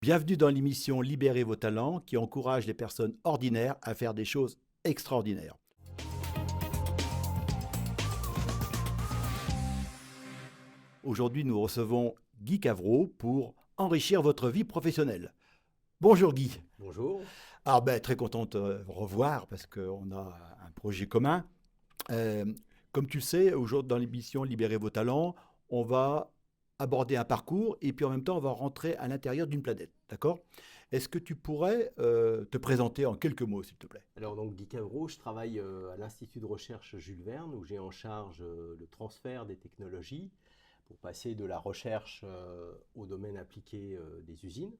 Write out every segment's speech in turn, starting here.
Bienvenue dans l'émission Libérez vos talents qui encourage les personnes ordinaires à faire des choses extraordinaires. Aujourd'hui, nous recevons Guy Cavreau pour enrichir votre vie professionnelle. Bonjour Guy. Bonjour. Très content de te revoir parce qu'on a un projet commun. Euh, Comme tu le sais, aujourd'hui dans l'émission Libérez vos talents, on va aborder un parcours et puis en même temps on va rentrer à l'intérieur d'une planète. D'accord? Est-ce que tu pourrais te présenter en quelques mots, s'il te plaît? Alors donc Guy Cavreau, je travaille à l'Institut de recherche Jules Verne où j'ai en charge le transfert des technologies pour passer de la recherche au domaine appliqué des usines.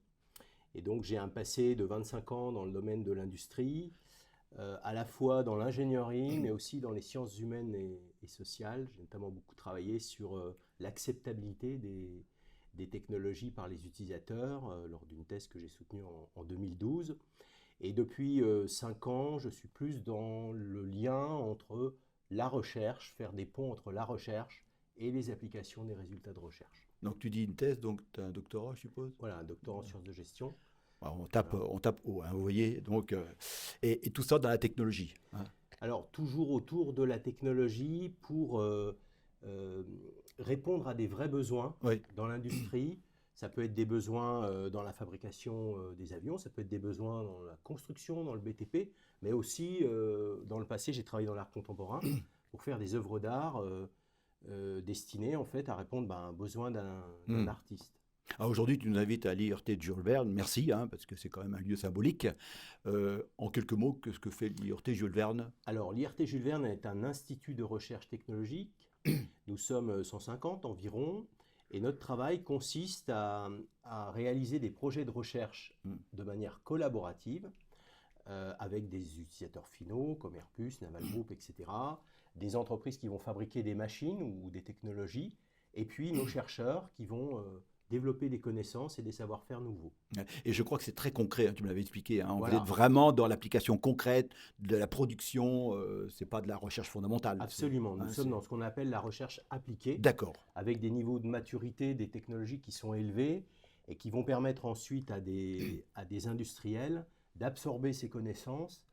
Et donc j'ai un passé de 25 ans dans le domaine de l'industrie, à la fois dans l'ingénierie mais aussi dans les sciences humaines et sociales. J'ai notamment beaucoup travaillé sur l'acceptabilité des technologies par les utilisateurs lors d'une thèse que j'ai soutenue en 2012. Et depuis 5 ans, je suis plus dans le lien entre la recherche, faire des ponts entre la recherche et les applications des résultats de recherche. Donc tu dis une thèse, donc tu as un doctorat, je suppose? Voilà, un doctorat en sciences de gestion. Alors, Voilà. on tape haut, hein, vous voyez. Et tout ça dans la technologie, hein. Alors, toujours autour de la technologie pour euh, répondre à des vrais besoins Oui. dans l'industrie. Ça peut être des besoins dans la fabrication des avions, ça peut être des besoins dans la construction, dans le BTP, mais aussi dans le passé, j'ai travaillé dans l'art contemporain pour faire des œuvres d'art destinées en fait à répondre à un besoin d'un Hmm. artiste. Aujourd'hui, tu nous invites à l'IRT de Jules Verne. Merci, hein, parce que c'est quand même un lieu symbolique. En quelques mots, qu'est-ce que fait l'IRT Jules Verne? Alors, l'IRT Jules Verne est un institut de recherche technologique. Nous sommes 150 environ, et notre travail consiste à réaliser des projets de recherche Hmm. de manière collaborative avec des utilisateurs finaux comme Airbus, Naval Group, etc., des entreprises qui vont fabriquer des machines ou des technologies, et puis nos chercheurs qui vont développer des connaissances et des savoir-faire nouveaux. Et je crois que c'est très concret, hein, tu me l'avais expliqué, hein. Vous êtes Voilà, vraiment dans l'application concrète de la production, c'est pas de la recherche fondamentale. absolument. Nous Hein, sommes dans ce qu'on appelle la recherche appliquée, D'accord. avec des niveaux de maturité des technologies qui sont élevés et qui vont permettre ensuite à des industriels d'absorber ces connaissances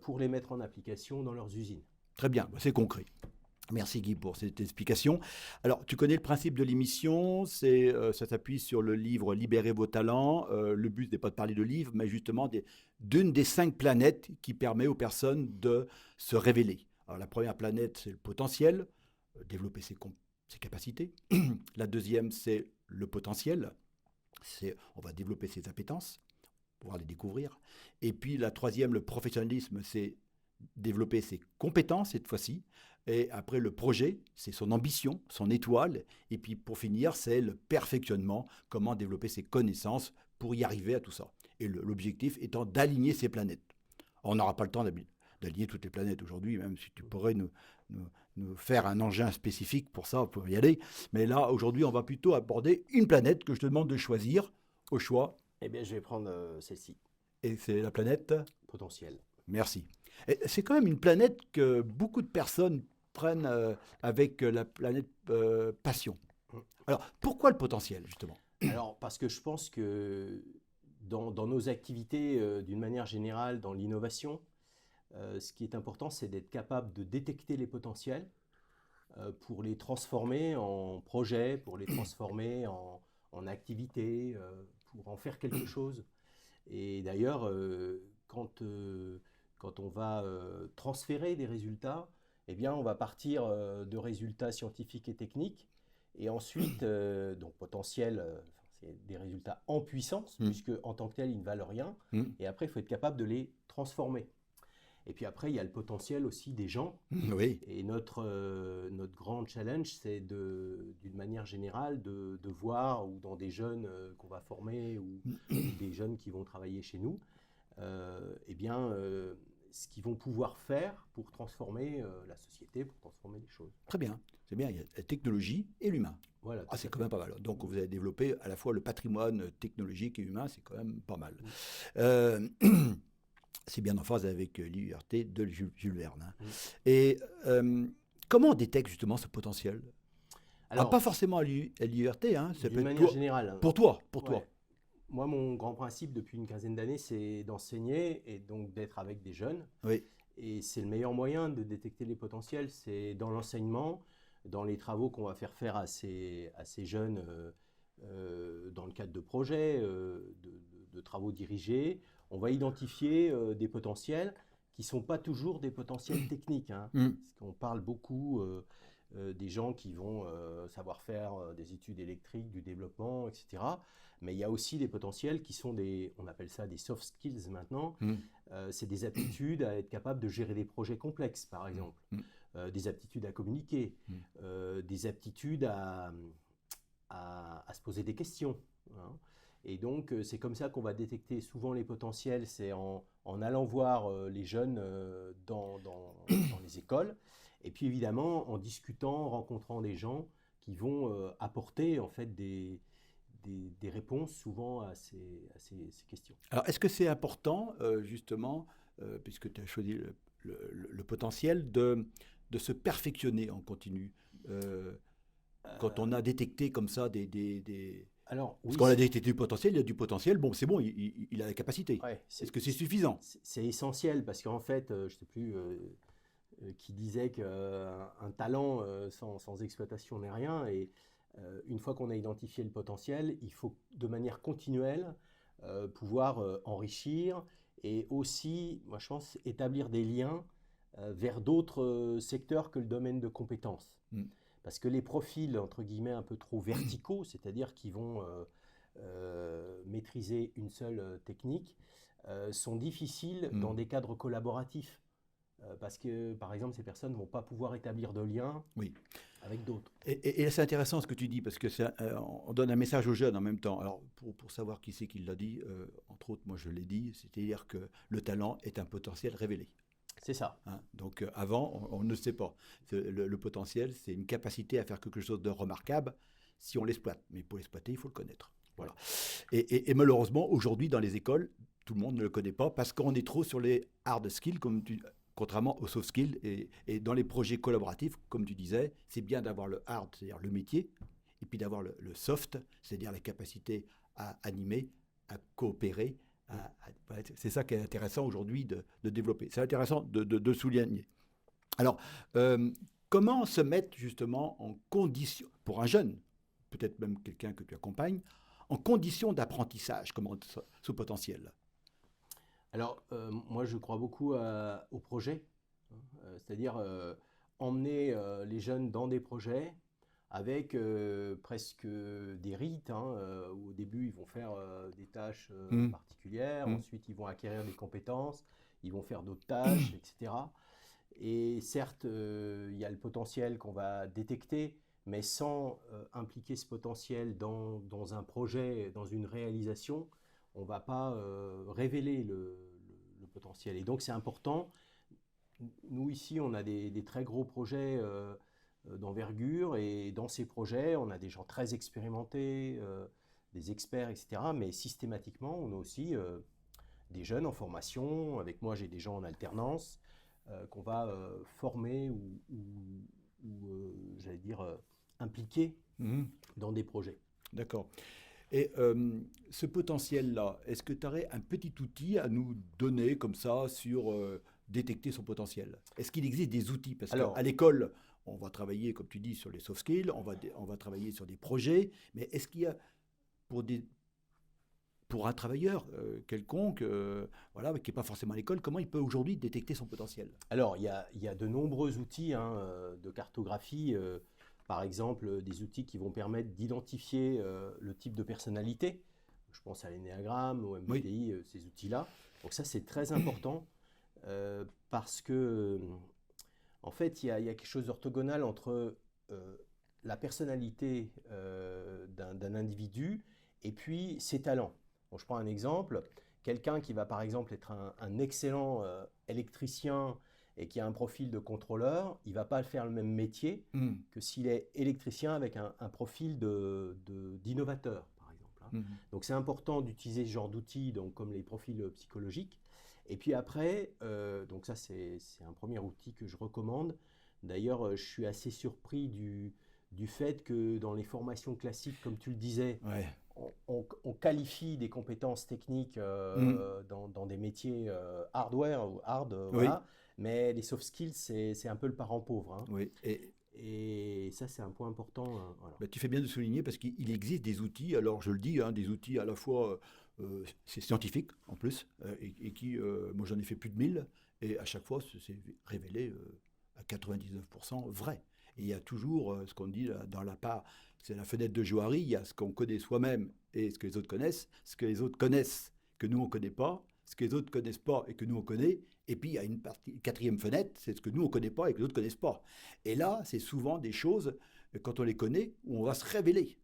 pour les mettre en application dans leurs usines. Très bien, c'est concret. Merci Guy pour cette explication. Alors, tu connais le principe de l'émission, ça s'appuie sur le livre Libérez vos talents. Le but n'est pas de parler de livre, mais justement d'une des 5 planètes qui permet aux personnes de se révéler. Alors, la première planète, c'est le potentiel, développer ses capacités. La deuxième, c'est le potentiel, on va développer ses appétences, pouvoir les découvrir. Et puis la troisième, le professionnalisme, c'est développer ses compétences cette fois-ci. Et après, le projet, c'est son ambition, son étoile. Et puis pour finir, c'est le perfectionnement, comment développer ses connaissances pour y arriver à tout ça. Et l'objectif étant d'aligner ces planètes. On n'aura pas le temps d'aligner toutes les planètes aujourd'hui, même si tu pourrais nous faire un engin spécifique pour ça, pour y aller. Mais là, aujourd'hui, on va plutôt aborder une planète que je te demande de choisir au choix. Eh bien, je vais prendre celle-ci, Et c'est la planète. potentiel. Merci. Et c'est quand même une planète que beaucoup de personnes prennent avec la planète passion. Alors, pourquoi le potentiel, justement? Alors, parce que je pense que dans nos activités, d'une manière générale, dans l'innovation, ce qui est important, c'est d'être capable de détecter les potentiels pour les transformer en projets, pour les transformer en activités, pour en faire quelque chose. Et d'ailleurs, quand on va transférer des résultats, eh bien, on va partir de résultats scientifiques et techniques, et ensuite, donc potentiels, c'est des résultats en puissance, Mm, puisque en tant que tels, ils ne valent rien, mm, et après, il faut être capable de les transformer. Et puis après, il y a le potentiel aussi des gens, oui. et notre grand challenge, c'est d'une manière générale de voir, ou dans des jeunes qu'on va former, ou des jeunes qui vont travailler chez nous, eh bien, ce qu'ils vont pouvoir faire pour transformer la société, pour transformer les choses. Très bien. C'est bien, il y a la technologie et l'humain. Voilà, Ah, tout c'est à quand fait. même pas mal. Donc, vous avez développé à la fois le patrimoine technologique et humain, c'est quand même pas mal. Mm. Euh, c'est bien en phase avec l'IURT de Jules Verne, hein. Mm. Et comment on détecte justement ce potentiel? Ah, pas Alors, forcément à l'IURT, hein, ça peut d'une être manière générale, hein, pour toi, pour toi. ouais. Moi, mon grand principe depuis une quinzaine d'années, c'est d'enseigner et donc d'être avec des jeunes. Oui. Et c'est le meilleur moyen de détecter les potentiels, c'est dans l'enseignement, dans les travaux qu'on va faire à ces jeunes dans le cadre de projets, de travaux dirigés. On va identifier des potentiels qui ne sont pas toujours des potentiels techniques, hein, Mm. parce qu'on parle beaucoup des gens qui vont savoir faire des études électriques, du développement, etc. Mais il y a aussi des potentiels qui sont on appelle ça des soft skills maintenant. Mm. C'est des aptitudes à être capable de gérer des projets complexes, par exemple, Mm. des aptitudes à communiquer, Mm. des aptitudes à se poser des questions, hein. Et donc, c'est comme ça qu'on va détecter souvent les potentiels, c'est en allant voir les jeunes dans les écoles, et puis évidemment en discutant, en rencontrant des gens qui vont apporter en fait des réponses souvent ces questions. Alors, est-ce que c'est important, justement, puisque tu as choisi le potentiel, de se perfectionner en continu quand on a détecté comme ça Alors Parce oui, qu'on a détecté du potentiel, il y a du potentiel, bon, c'est bon, il a la capacité. ouais, Est-ce que c'est suffisant? c'est essentiel parce qu'en fait, je ne sais plus qui disait qu'un talent sans exploitation n'est rien. Et une fois qu'on a identifié le potentiel, il faut de manière continuelle pouvoir enrichir et aussi, moi je pense, établir des liens vers d'autres secteurs que le domaine de compétences. Mm. Parce que les profils, entre guillemets, un peu trop verticaux, c'est-à-dire qui vont maîtriser une seule technique, sont difficiles dans Mm. des cadres collaboratifs. Parce que, par exemple, ces personnes ne vont pas pouvoir établir de lien Oui. avec d'autres. Et c'est intéressant ce que tu dis, parce que on donne un message aux jeunes en même temps. Alors, pour savoir qui c'est qui l'a dit, entre autres, moi je l'ai dit, c'est-à-dire que le talent est un potentiel révélé. C'est ça. Hein. Donc avant, on ne sait pas. Le potentiel, c'est une capacité à faire quelque chose de remarquable si on l'exploite. Mais pour l'exploiter, il faut le connaître. Voilà. Et malheureusement, aujourd'hui, dans les écoles, tout le monde ne le connaît pas parce qu'on est trop sur les hard skills, contrairement aux soft skills. Et dans les projets collaboratifs, comme tu disais, c'est bien d'avoir le hard, c'est-à-dire le métier, et puis d'avoir le soft, c'est-à-dire la capacité à animer, à coopérer. C'est ça qui est intéressant aujourd'hui de développer. C'est intéressant de souligner. Alors, comment se mettre justement en condition, pour un jeune, peut-être même quelqu'un que tu accompagnes, en condition d'apprentissage, comment ce potentiel? Alors, moi, je crois beaucoup au projet, hein, c'est-à-dire emmener les jeunes dans des projets avec presque des rites, hein, où au début, ils vont faire des tâches Mm. particulières, Mm. ensuite, ils vont acquérir des compétences, ils vont faire d'autres tâches, etc. Et certes, il y a le potentiel qu'on va détecter, mais sans impliquer ce potentiel dans un projet, dans une réalisation, on ne va pas révéler le potentiel. Et donc c'est important. Nous ici, on a des très gros projets d'envergure et dans ces projets, on a des gens très expérimentés, des experts, etc. Mais systématiquement, on a aussi des jeunes en formation. Avec moi, j'ai des gens en alternance qu'on va former ou j'allais dire, impliquer Mm. dans des projets. D'accord. Et ce potentiel-là, est-ce que tu aurais un petit outil à nous donner comme ça sur détecter son potentiel? Est-ce qu'il existe des outils? Parce Alors, qu'à l'école, on va travailler, comme tu dis, sur les soft skills, on va travailler sur des projets, mais est-ce qu'il y a pour un travailleur quelconque, voilà, qui n'est pas forcément à l'école, comment il peut aujourd'hui détecter son potentiel? alors il y a de nombreux outils hein, de cartographie. Par exemple, des outils qui vont permettre d'identifier le type de personnalité. Je pense à l'énéagramme, au Oui. MBTI, ces outils-là. Donc ça, c'est très important parce que, en fait, il y a quelque chose d'orthogonal entre la personnalité d'un individu et puis ses talents. Bon, je prends un exemple. Quelqu'un qui va, par exemple, être un excellent électricien et qui a un profil de contrôleur, il ne va pas faire le même métier Mm. que s'il est électricien avec un profil d'innovateur, par exemple, hein. Mm. Donc c'est important d'utiliser ce genre d'outils, donc comme les profils psychologiques. Et puis après, donc ça c'est un premier outil que je recommande. D'ailleurs, je suis assez surpris du fait que dans les formations classiques, comme tu le disais, Ouais. on qualifie des compétences techniques dans des métiers hardware ou hard, Oui, voilà. Mais les soft skills, c'est un peu le parent pauvre, hein. oui. Et ça, c'est un point important, voilà. Tu fais bien de souligner parce qu'il existe des outils, alors je le dis, hein, des outils à la fois, c'est scientifique en plus, et qui, moi j'en ai fait plus de 1000, et à chaque fois c'est révélé à 99% vrai. Et il y a toujours ce qu'on dit là, dans la part, c'est la fenêtre de Johari, il y a ce qu'on connaît soi-même et ce que les autres connaissent, ce que les autres connaissent que nous on ne connaît pas, ce que les autres ne connaissent pas et que nous on connaît, et puis il y a une quatrième fenêtre, c'est ce que nous on ne connaît pas et que les autres ne connaissent pas. Et là, c'est souvent des choses, quand on les connaît, où on va se révéler.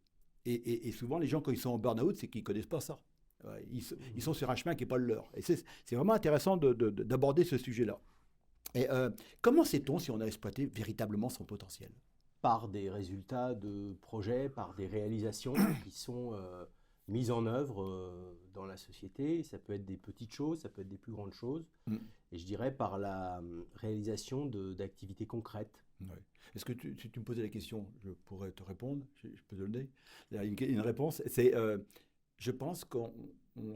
Et souvent, les gens, quand ils sont en burn-out, c'est qu'ils ne connaissent pas ça. Ouais, ils sont sur un chemin qui n'est pas le leur. Et c'est vraiment intéressant d'aborder ce sujet-là. Et comment sait-on si on a exploité véritablement son potentiel? Par des résultats de projets, par des réalisations qui sont mises en œuvre dans la société. Ça peut être des petites choses, ça peut être des plus grandes choses. Mm. Et je dirais par la réalisation d'activités concrètes. Ouais. Est-ce que si tu me posais la question, je pourrais te répondre, je peux te donner une réponse. C'est, je pense qu'on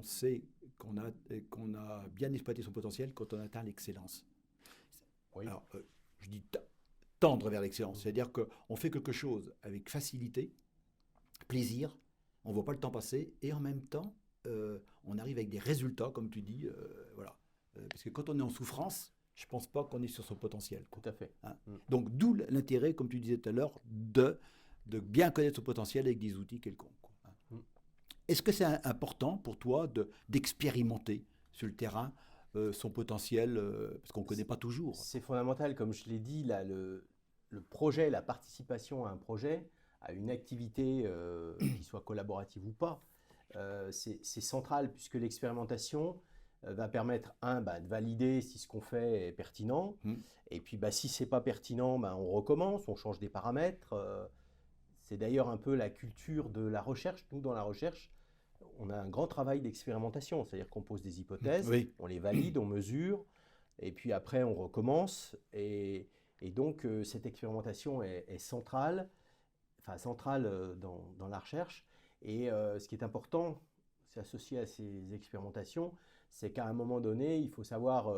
sait qu'on a bien exploité son potentiel quand on atteint l'excellence. Oui. Alors, je dis tendre vers l'excellence, c'est-à-dire qu'on fait quelque chose avec facilité, plaisir, on ne voit pas le temps passer, et en même temps, on arrive avec des résultats, comme tu dis, voilà. Parce que quand on est en souffrance, je ne pense pas qu'on est sur son potentiel, quoi. Tout à fait. Hein. Donc, d'où l'intérêt, comme tu disais tout à l'heure, de bien connaître son potentiel avec des outils quelconques, quoi. Hein. Est-ce que c'est important pour toi d'expérimenter sur le terrain son potentiel, parce qu'on ne connaît pas toujours? C'est fondamental, comme je l'ai dit, là, le projet, la participation à un projet, à une activité qui soit collaborative ou pas, c'est central puisque l'expérimentation va permettre, de valider si ce qu'on fait est pertinent. Et puis, si ce n'est pas pertinent, on recommence, on change des paramètres. C'est d'ailleurs un peu la culture de la recherche. Nous, dans la recherche, on a un grand travail d'expérimentation, c'est-à-dire qu'on pose des hypothèses, Oui. on les valide, on mesure, et puis après on recommence. Et donc cette expérimentation est centrale, dans la recherche. Et ce qui est important, c'est associé à ces expérimentations, c'est qu'à un moment donné, il faut savoir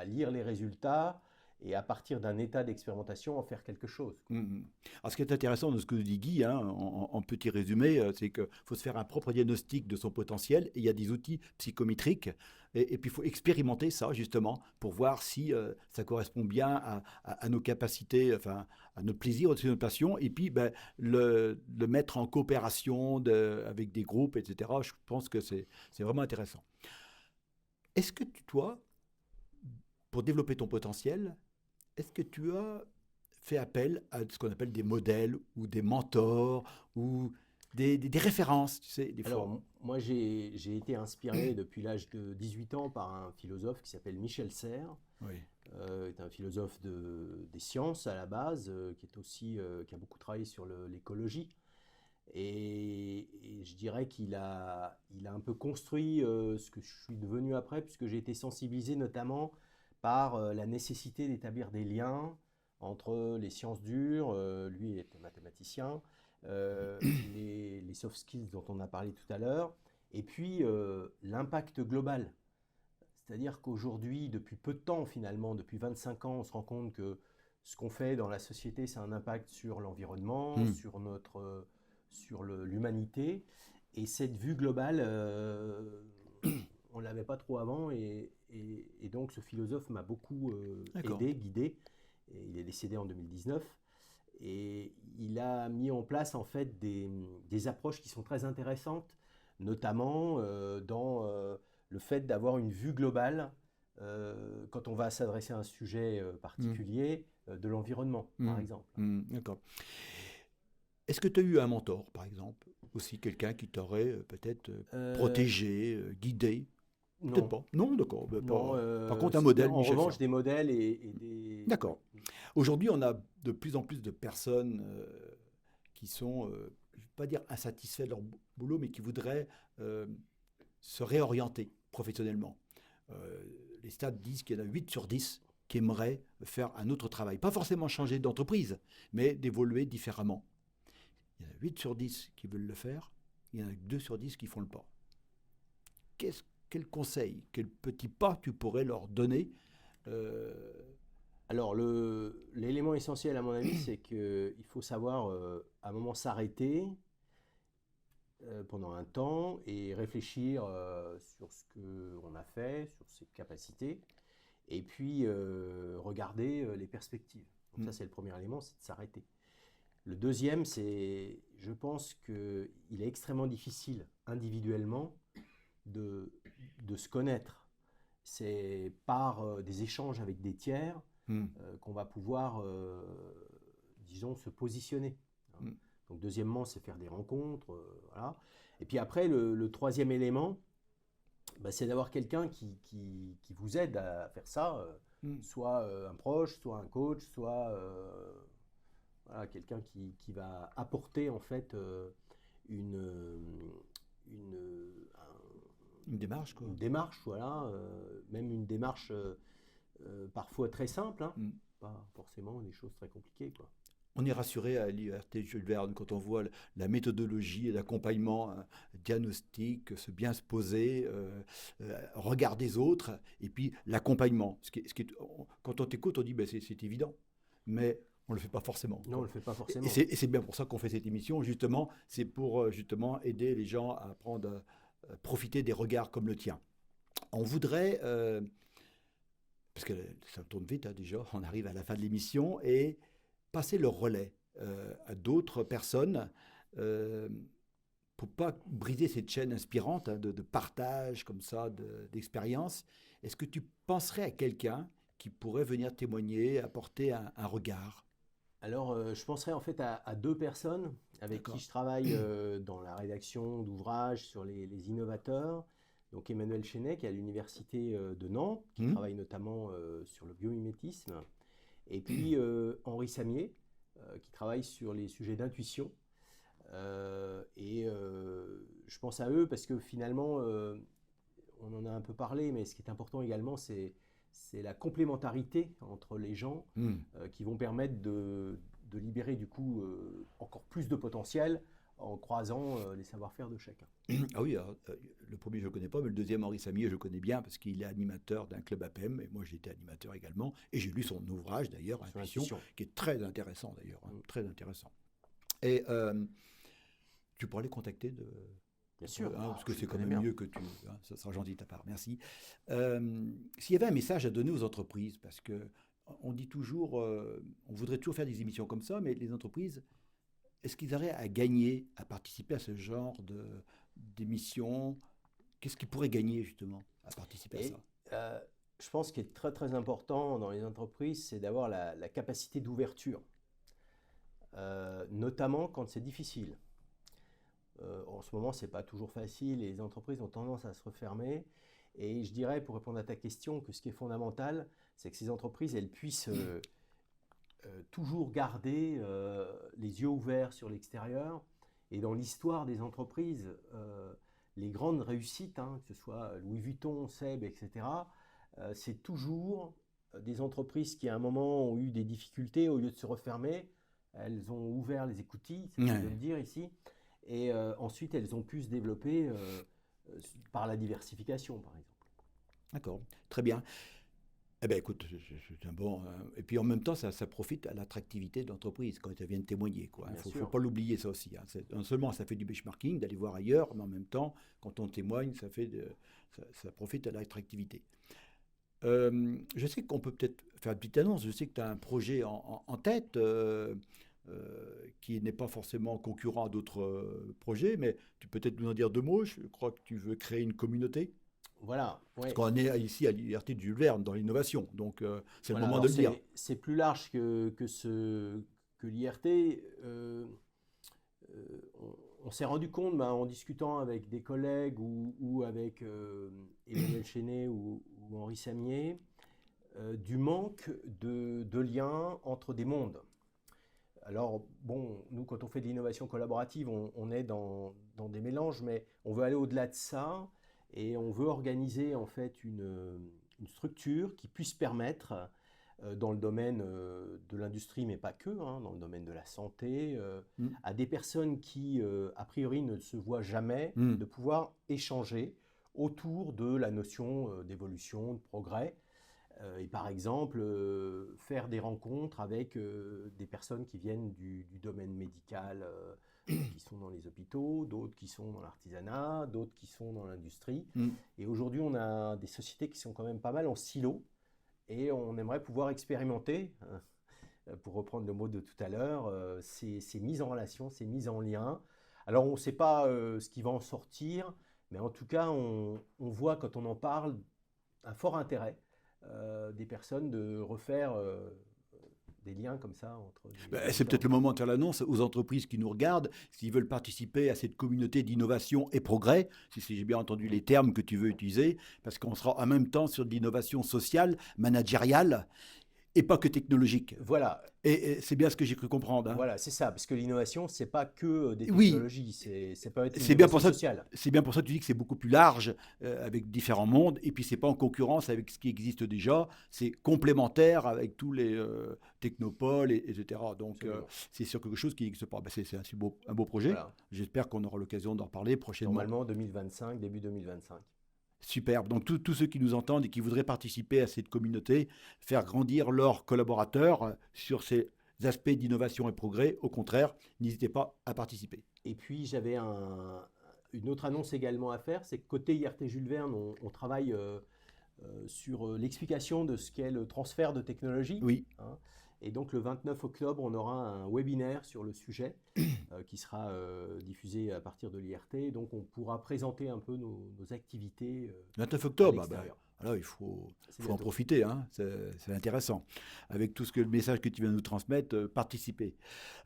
lire les résultats et à partir d'un état d'expérimentation, en faire quelque chose. Alors, ce qui est intéressant dans ce que dit Guy, hein, en petit résumé, c'est qu'il faut se faire un propre diagnostic de son potentiel, et il y a des outils psychométriques, et puis il faut expérimenter ça, justement, pour voir si ça correspond bien à nos capacités, enfin, à notre plaisir, à notre passion, et puis le mettre en coopération avec des groupes, etc. Je pense que c'est vraiment intéressant. Est-ce que toi, pour développer ton potentiel, est-ce que tu as fait appel à ce qu'on appelle des modèles ou des mentors ou des références, tu sais, des fois? Alors, moi, j'ai été inspiré depuis l'âge de 18 ans par un philosophe qui s'appelle Michel Serres. Oui. Est un philosophe des sciences à la base, qui est aussi, qui a beaucoup travaillé sur l'écologie. Et je dirais qu'il a un peu construit ce que je suis devenu après, puisque j'ai été sensibilisé notamment par la nécessité d'établir des liens entre les sciences dures, lui était mathématicien, les soft skills dont on a parlé tout à l'heure, et puis l'impact global. C'est-à-dire qu'aujourd'hui, depuis peu de temps finalement, depuis 25 ans, on se rend compte que ce qu'on fait dans la société, c'est un impact sur l'environnement, sur l'humanité. Et cette vue globale, on ne l'avait pas trop avant. Et donc ce philosophe m'a beaucoup aidé, guidé. Et il est décédé en 2019. Et il a mis en place en fait des approches qui sont très intéressantes, notamment dans le fait d'avoir une vue globale quand on va s'adresser à un sujet particulier de l'environnement, par exemple. D'accord. Est-ce que tu as eu un mentor, par exemple? Aussi quelqu'un qui t'aurait peut-être protégé, guidé? Non. Peut-être pas. Non, d'accord. Non, par contre, un modèle, en Michel revanche, Serres. des modèles et des... D'accord. Aujourd'hui, on a de plus en plus de personnes qui sont, je ne vais pas dire insatisfaits de leur boulot, mais qui voudraient se réorienter professionnellement. Les stats disent qu'il y en a 8 sur 10 qui aimeraient faire un autre travail. Pas forcément changer d'entreprise, mais d'évoluer différemment. Il y en a 8 sur 10 qui veulent le faire. il y en a 2 sur 10 qui font le pas. Quel conseil, quel petit pas tu pourrais leur donner Alors, l'élément essentiel, à mon avis, c'est qu'il faut savoir à un moment s'arrêter pendant un temps et réfléchir sur ce qu'on a fait, sur ses capacités, et puis regarder les perspectives. Donc ça, c'est le premier élément, c'est de s'arrêter. Le deuxième, c'est, je pense qu'il est extrêmement difficile individuellement de se connaître. C'est par des échanges avec des tiers qu'on va pouvoir, disons, se positionner. Donc deuxièmement, c'est faire des rencontres, voilà. Et puis après, le troisième élément, c'est d'avoir quelqu'un qui vous aide à faire ça, soit un proche, soit un coach, soit voilà, quelqu'un qui va apporter en fait une démarche, quoi. Une démarche, voilà, même une démarche parfois très simple, hein, pas forcément des choses très compliquées, quoi. On est rassuré à l'IERT Jules Verne quand on voit la méthodologie et l'accompagnement diagnostic, bien se poser, regard des autres, et puis l'accompagnement. Quand on t'écoute, on dit c'est évident, mais on ne le fait pas forcément. Non, on ne le fait pas forcément. Et c'est bien pour ça qu'on fait cette émission, justement. C'est pour justement aider les gens à profiter des regards comme le tien. On voudrait, parce que ça tourne vite déjà, on arrive à la fin de l'émission, et passer le relais à d'autres personnes pour pas briser cette chaîne inspirante de partage comme ça, d'expérience. Est-ce que tu penserais à quelqu'un qui pourrait venir témoigner, apporter un regard? Alors, je penserais en fait à 2 personnes avec qui je travaille dans la rédaction d'ouvrages sur les innovateurs. Donc Emmanuel Chenet, qui est à l'université de Nantes, qui travaille notamment sur le biomimétisme. Et puis Henri Samier, qui travaille sur les sujets d'intuition. Je pense à eux parce que finalement, on en a un peu parlé, mais ce qui est important également, c'est la complémentarité entre les gens qui vont permettre de libérer du coup encore plus de potentiel en croisant les savoir-faire de chacun. Ah oui, alors, le premier je ne connais pas, mais le deuxième, Henri Samier, je connais bien parce qu'il est animateur d'un club APM, et moi j'étais animateur également, et j'ai lu son ouvrage d'ailleurs, Intuition, qui est très intéressant d'ailleurs, très intéressant. Et tu pourrais les contacter Bien sûr, parce que c'est quand même mieux que tu... ça sera gentil de ta part, merci. S'il y avait un message à donner aux entreprises, parce qu'on dit toujours, on voudrait toujours faire des émissions comme ça, mais les entreprises, est-ce qu'ils auraient à gagner à participer à ce genre d'émissions? Qu'est-ce qu'ils pourraient gagner justement à participer à ça? Je pense qu'il est très très important dans les entreprises, c'est d'avoir la capacité d'ouverture, notamment quand c'est difficile. En ce moment, c'est pas toujours facile, et les entreprises ont tendance à se refermer. Et je dirais, pour répondre à ta question, que ce qui est fondamental, c'est que ces entreprises, elles puissent toujours garder les yeux ouverts sur l'extérieur. Et dans l'histoire des entreprises, les grandes réussites, que ce soit Louis Vuitton, Seb, etc., c'est toujours des entreprises qui, à un moment, ont eu des difficultés. Au lieu de se refermer, elles ont ouvert les écoutilles, c'est ce que je veux dire ici. Et ensuite, elles ont pu se développer par la diversification, par exemple. D'accord, très bien. Eh bien, écoute, c'est un bon... et puis en même temps, ça profite à l'attractivité de l'entreprise quand elles viennent témoigner, quoi. Il ne faut pas l'oublier, ça aussi. Non seulement ça fait du benchmarking, d'aller voir ailleurs, mais en même temps, quand on témoigne, ça profite à l'attractivité. Je sais qu'on peut peut-être faire une petite annonce. Je sais que tu as un projet en tête qui n'est pas forcément concurrent à d'autres projets, mais tu peux peut-être nous en dire 2 mots. Je crois que tu veux créer une communauté. Voilà. Parce qu'on est ici à l'IERT de Jules Verne dans l'innovation, donc c'est le moment de le dire. C'est plus large que l'IERT. On s'est rendu compte, en discutant avec des collègues ou avec Emmanuel Chenet ou Henri Samier, du manque de liens entre des mondes. Alors, bon, nous, quand on fait de l'innovation collaborative, on est dans des mélanges, mais on veut aller au-delà de ça. Et on veut organiser en fait une structure qui puisse permettre dans le domaine de l'industrie, mais pas que, hein, dans le domaine de la santé, Mm. à des personnes qui, a priori, ne se voient jamais, Mm. de pouvoir échanger autour de la notion d'évolution, de progrès. Et par exemple, faire des rencontres avec des personnes qui viennent du domaine médical, qui sont dans les hôpitaux, d'autres qui sont dans l'artisanat, d'autres qui sont dans l'industrie. Mm. Et aujourd'hui, on a des sociétés qui sont quand même pas mal en silo, et on aimerait pouvoir expérimenter, pour reprendre le mot de tout à l'heure, ces mises en relation, ces mises en lien. Alors, on ne sait pas ce qui va en sortir, mais en tout cas, on voit quand on en parle un fort intérêt des personnes de refaire des liens comme ça entre des C'est peut-être gens. le moment de faire l'annonce aux entreprises qui nous regardent, s'ils veulent participer à cette communauté d'innovation et progrès, si j'ai bien entendu les termes que tu veux utiliser, parce qu'on sera en même temps sur de l'innovation sociale, managériale, et pas que technologique. Voilà, Et c'est bien ce que j'ai cru comprendre. Hein. voilà, c'est ça, parce que l'innovation, c'est pas que des Oui, technologies, ça peut être c'est bien pour l'innovation ça. sociale. C'est bien pour ça que tu dis que c'est beaucoup plus large avec différents mondes et puis c'est pas en concurrence avec ce qui existe déjà, c'est complémentaire avec tous les technopoles etc. Donc Absolument. c'est sur quelque chose qui n'existe pas. Ben, c'est un beau projet. Voilà. J'espère qu'on aura l'occasion d'en reparler prochainement. Normalement 2025, début 2025. Superbe. Donc tous ceux qui nous entendent et qui voudraient participer à cette communauté, faire grandir leurs collaborateurs sur ces aspects d'innovation et progrès, au contraire, n'hésitez pas à participer. Et puis j'avais une autre annonce également à faire, c'est que côté IRT Jules Verne, on travaille sur l'explication de ce qu'est le transfert de technologie. Oui, Hein. Et donc le 29 octobre, on aura un webinaire sur le sujet qui sera diffusé à partir de l'IRT. Donc on pourra présenter un peu nos activités 29 à octobre, l'extérieur. alors il faut en Bientôt. profiter, hein, c'est intéressant. Avec tout le message que tu viens de nous transmettre, participer.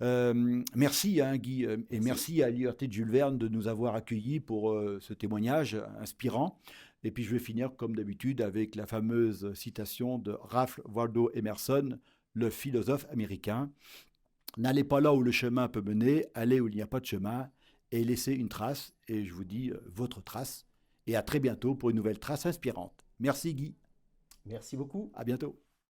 Merci hein, Guy, et merci à l'IRT de Jules Verne de nous avoir accueillis pour ce témoignage inspirant. Et puis je vais finir comme d'habitude avec la fameuse citation de Ralph Waldo Emerson, le philosophe américain. N'allez pas là où le chemin peut mener, allez où il n'y a pas de chemin et laissez une trace. Et je vous dis votre trace. Et à très bientôt pour une nouvelle trace inspirante. Merci Guy. Merci beaucoup. À bientôt.